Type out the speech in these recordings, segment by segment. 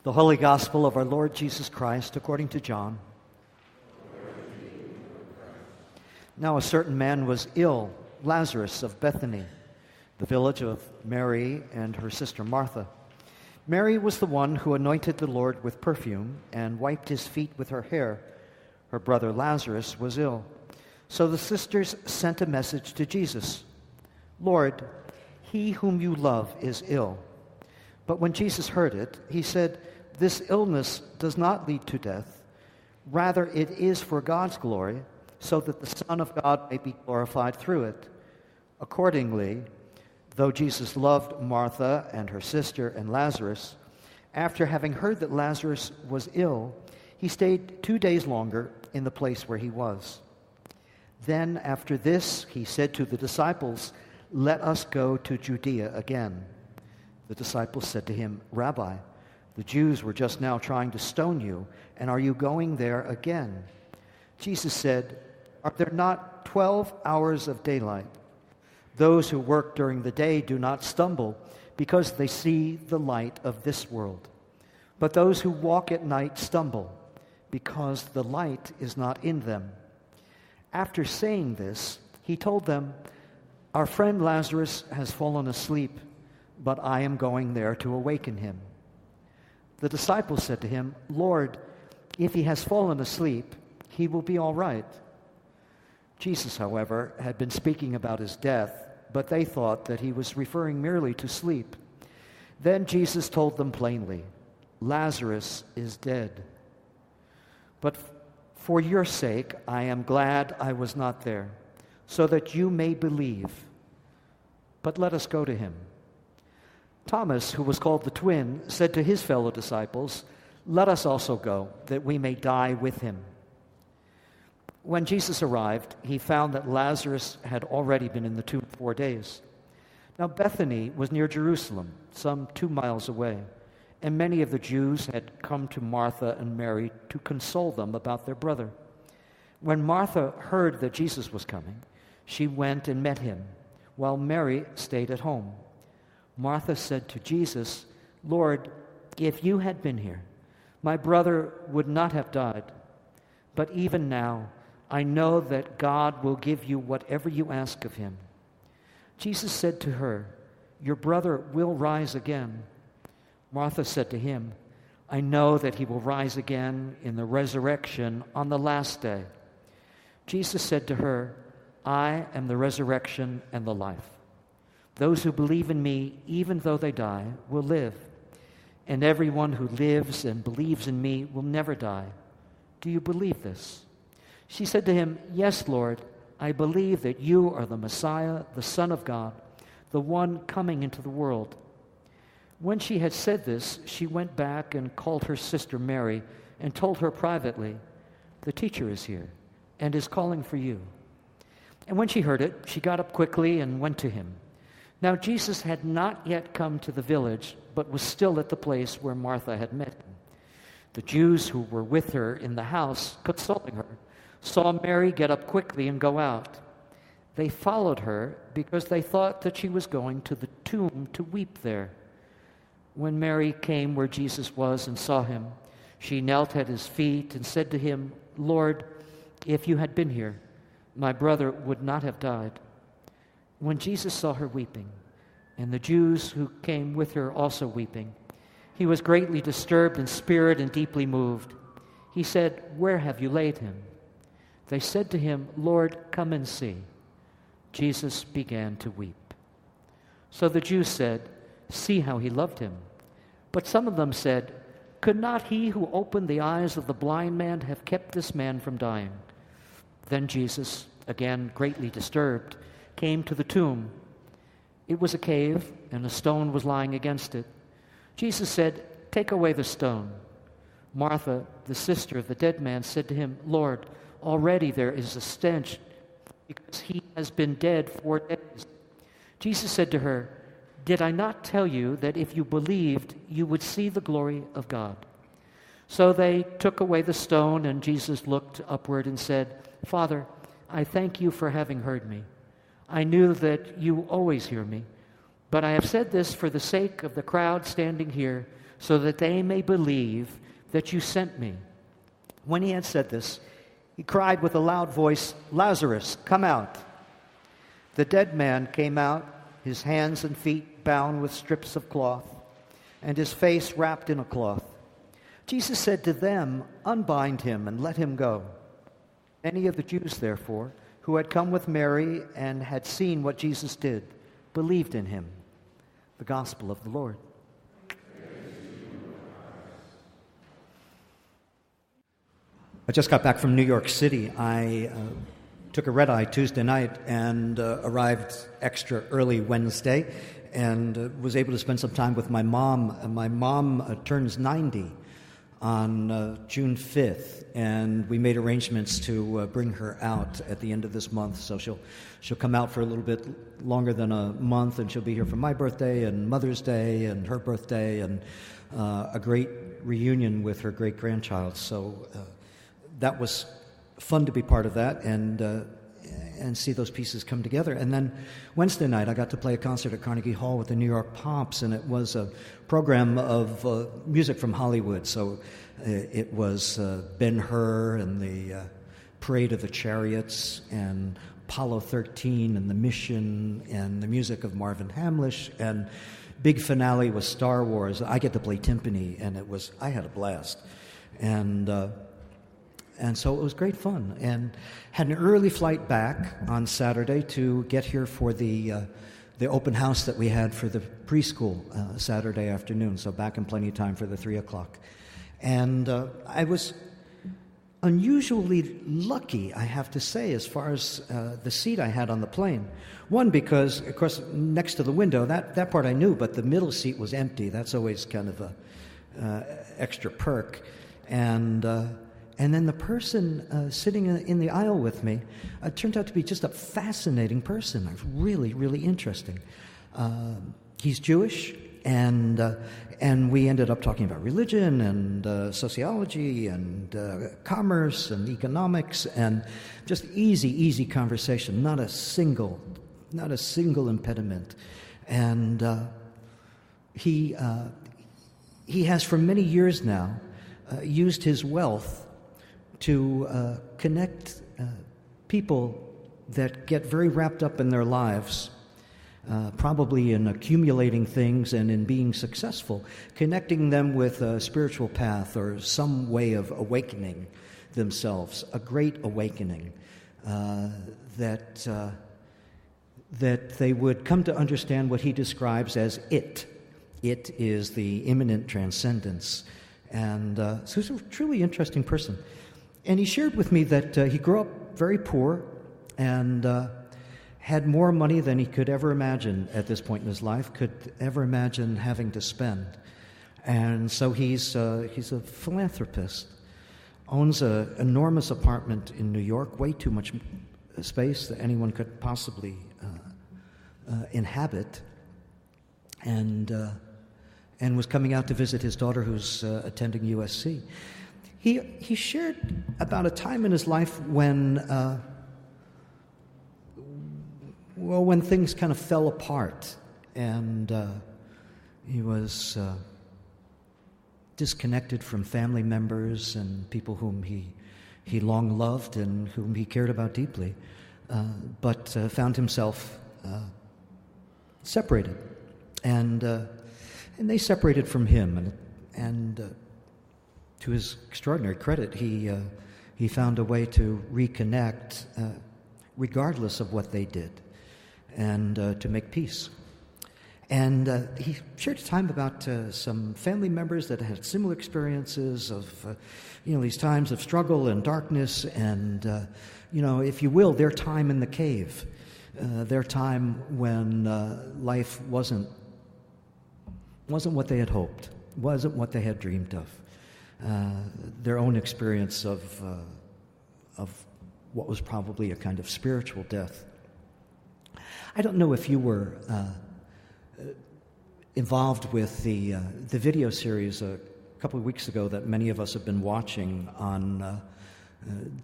The Holy Gospel of our Lord Jesus Christ according to John. Now a certain man was ill, Lazarus of Bethany, the village of Mary and her sister Martha. Mary was the one who anointed the Lord with perfume and wiped his feet with her hair. Her brother Lazarus was ill. So the sisters sent a message to Jesus, "Lord, he whom you love is ill." But when Jesus heard it, he said, "This illness does not lead to death. Rather, it is for God's glory, so that the Son of God may be glorified through it." Accordingly, though Jesus loved Martha and her sister and Lazarus, after having heard that Lazarus was ill, he stayed 2 days longer in the place where he was. Then after this, he said to the disciples, "Let us go to Judea again." The disciples said to him, "Rabbi, the Jews were just now trying to stone you, and are you going there again?" Jesus said, "Are there not 12 hours of daylight? Those who work during the day do not stumble, because they see the light of this world. But those who walk at night stumble, because the light is not in them." After saying this, he told them, "Our friend Lazarus has fallen asleep, but I am going there to awaken him." The disciples said to him, "Lord, if he has fallen asleep, he will be all right." Jesus, however, had been speaking about his death, but they thought that he was referring merely to sleep. Then Jesus told them plainly, "Lazarus is dead. But for your sake I am glad I was not there, so that you may believe. But let us go to him." Thomas, who was called the twin, said to his fellow disciples, "Let us also go, that we may die with him." When Jesus arrived, he found that Lazarus had already been in the tomb 4 days. Now Bethany was near Jerusalem, some 2 miles away, and many of the Jews had come to Martha and Mary to console them about their brother. When Martha heard that Jesus was coming, she went and met him, while Mary stayed at home. Martha said to Jesus, "Lord, if you had been here, my brother would not have died. But even now, I know that God will give you whatever you ask of him." Jesus said to her, "Your brother will rise again." Martha said to him, "I know that he will rise again in the resurrection on the last day." Jesus said to her, "I am the resurrection and the life. Those who believe in me, even though they die, will live. And everyone who lives and believes in me will never die. Do you believe this?" She said to him, "Yes, Lord, I believe that you are the Messiah, the Son of God, the one coming into the world." When she had said this, she went back and called her sister Mary and told her privately, "The teacher is here and is calling for you." And when she heard it, she got up quickly and went to him. Now Jesus had not yet come to the village, but was still at the place where Martha had met him. The Jews who were with her in the house, consoling her, saw Mary get up quickly and go out. They followed her because they thought that she was going to the tomb to weep there. When Mary came where Jesus was and saw him, she knelt at his feet and said to him, "Lord, if you had been here, my brother would not have died." When Jesus saw her weeping, and the Jews who came with her also weeping, he was greatly disturbed in spirit and deeply moved. He said, "Where have you laid him?" They said to him, "Lord, come and see." Jesus began to weep. So the Jews said, "See how he loved him." But some of them said, "Could not he who opened the eyes of the blind man have kept this man from dying?" Then Jesus, again greatly disturbed, came to the tomb. It was a cave, and a stone was lying against it. Jesus said, "Take away the stone." Martha, the sister of the dead man, said to him, "Lord, already there is a stench, because he has been dead 4 days." Jesus said to her, "Did I not tell you that if you believed, you would see the glory of God?" So they took away the stone, and Jesus looked upward and said, "Father, I thank you for having heard me. I knew that you always hear me, but I have said this for the sake of the crowd standing here, so that they may believe that you sent me." When he had said this, he cried with a loud voice, "Lazarus, come out." The dead man came out, his hands and feet bound with strips of cloth, and his face wrapped in a cloth. Jesus said to them, "Unbind him and let him go." Many of the Jews, therefore, who had come with Mary and had seen what Jesus did, believed in him. The Gospel of the Lord. I just got back from New York City. I took a red-eye Tuesday night and arrived extra early Wednesday and was able to spend some time with my mom. My mom turns 90 on June 5th, and we made arrangements to bring her out at the end of this month. So she'll come out for a little bit longer than a month, and she'll be here for my birthday and Mother's Day and her birthday, and a great reunion with her great-grandchild. So that was fun to be part of that and see those pieces come together. And then Wednesday night, I got to play a concert at Carnegie Hall with the New York Pops, and it was a program of music from Hollywood. So it was Ben-Hur and the Parade of the Chariots and Apollo 13 and The Mission and the music of Marvin Hamlish, and big finale was Star Wars. I get to play timpani, and I had a blast. And so it was great fun, and had an early flight back on Saturday to get here for the open house that we had for the preschool Saturday afternoon, so back in plenty of time for the 3 o'clock. And I was unusually lucky, I have to say, as far as the seat I had on the plane. One, because, of course, next to the window, that part I knew, but the middle seat was empty. That's always kind of a extra perk. And then the person sitting in the aisle with me turned out to be just a fascinating person. Really, really interesting. He's Jewish, and we ended up talking about religion and sociology and commerce and economics, and just easy conversation. Not a single impediment. And he has for many years now used his wealth to connect people that get very wrapped up in their lives, probably in accumulating things and in being successful, connecting them with a spiritual path or some way of awakening themselves, a great awakening, that they would come to understand what he describes as it. It is the immanent transcendence. And so he's a truly interesting person. And he shared with me that he grew up very poor and had more money than he could ever imagine at this point in his life, could ever imagine having to spend. And so he's a philanthropist, owns an enormous apartment in New York, way too much space that anyone could possibly inhabit, and was coming out to visit his daughter who's attending USC. He shared about a time in his life when things kind of fell apart, and he was disconnected from family members and people whom he long loved and whom he cared about deeply, but found himself separated, and they separated from him, and to his extraordinary credit, he found a way to reconnect, regardless of what they did, and to make peace. And he shared time about some family members that had similar experiences of, these times of struggle and darkness, and if you will, their time in the cave, their time when life wasn't what they had hoped, wasn't what they had dreamed of. Their own experience of what was probably a kind of spiritual death. I don't know if you were involved with the video series a couple of weeks ago that many of us have been watching on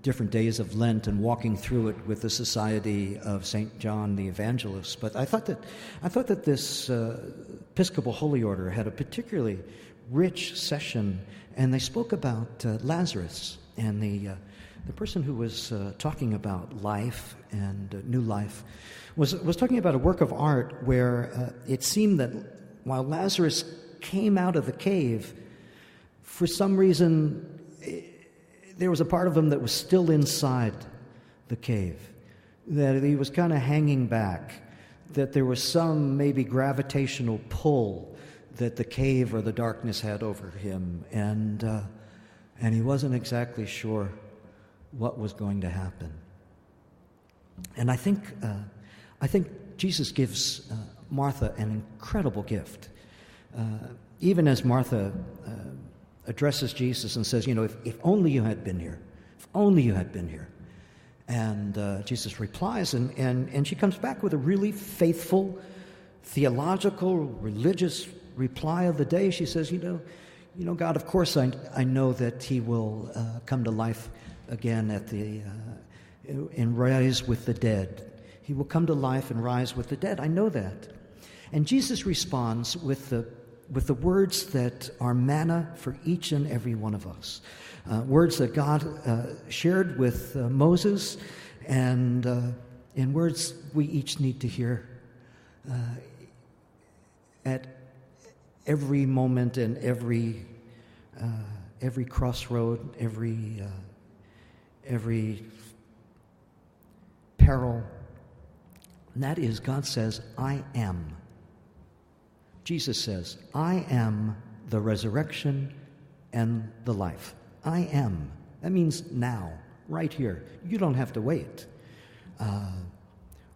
different days of Lent and walking through it with the Society of St. John the Evangelist. But I thought that this Episcopal Holy Order had a particularly rich session, and they spoke about Lazarus, and the person who was talking about life and new life was talking about a work of art where it seemed that while Lazarus came out of the cave, for some reason there was a part of him that was still inside the cave, that he was kind of hanging back, that there was some maybe gravitational pull that the cave or the darkness had over him, and he wasn't exactly sure what was going to happen. And I think Jesus gives Martha an incredible gift. Even as Martha addresses Jesus and says, if only you had been here, if only you had been here. And Jesus replies, and she comes back with a really faithful, theological, religious reply of the day. She says, God, of course I know that he will come to life again and rise with the dead. He will come to life and rise with the dead. I know that. And Jesus responds with the words that are manna for each and every one of us. Words that God shared with Moses, and in words we each need to hear at every moment and every crossroad, every peril. And that is, God says, I am. Jesus says, I am the resurrection and the life. I am. That means now, right here. You don't have to wait.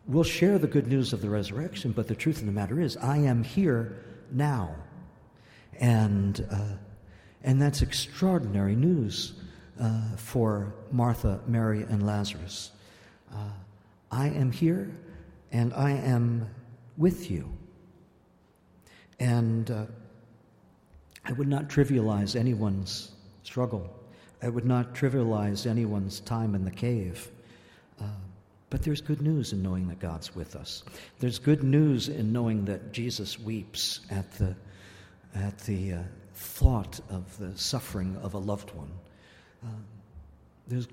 We'll share the good news of the resurrection, but the truth of the matter is, I am here now. And that's extraordinary news for Martha, Mary, and Lazarus. I am here, and I am with you. And I would not trivialize anyone's struggle. I would not trivialize anyone's time in the cave. But there's good news in knowing that God's with us. There's good news in knowing that Jesus weeps at the thought of the suffering of a loved one. There's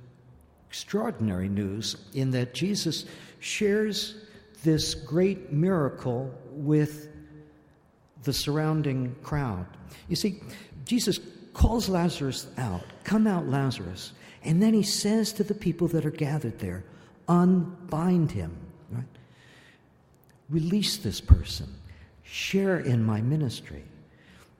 extraordinary news in that Jesus shares this great miracle with the surrounding crowd. You see, Jesus calls Lazarus out, "Come out, Lazarus." And then he says to the people that are gathered there, "Unbind him," right? Release this person. Share in my ministry.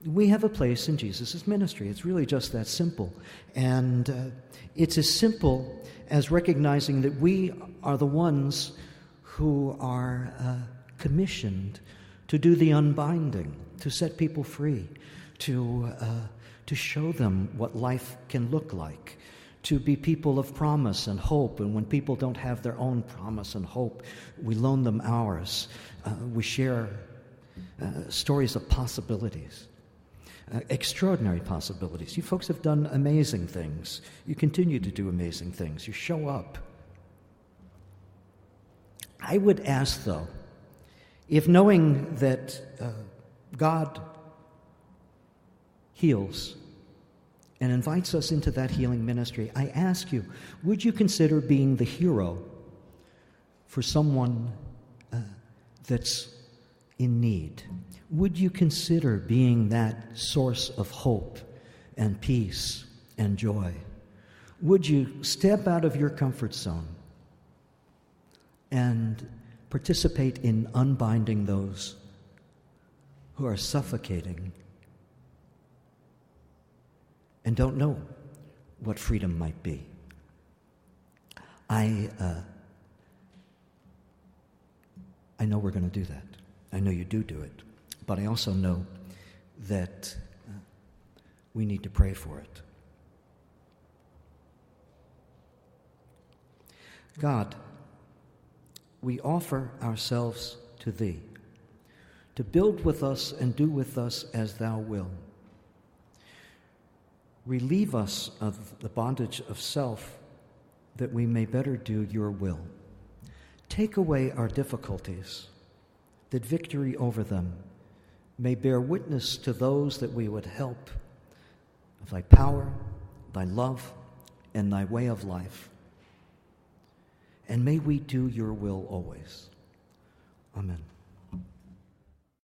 We have a place in Jesus' ministry. It's really just that simple. And it's as simple as recognizing that we are the ones who are commissioned to do the unbinding, to set people free, to show them what life can look like, to be people of promise and hope. And when people don't have their own promise and hope, we loan them ours. We share stories of possibilities, extraordinary possibilities. You folks have done amazing things. You continue to do amazing things. You show up. I would ask, though, if knowing that God heals and invites us into that healing ministry, I ask you, would you consider being the hero for someone that's in need? Would you consider being that source of hope and peace and joy? Would you step out of your comfort zone and participate in unbinding those who are suffocating and don't know what freedom might be? I know we're going to do that. I know you do it. But I also know that we need to pray for it. God, we offer ourselves to Thee, to build with us and do with us as Thou will. Relieve us of the bondage of self, that we may better do Your will. Take away our difficulties, that victory over them may bear witness to those that we would help of thy power, thy love, and thy way of life. And may we do your will always. Amen.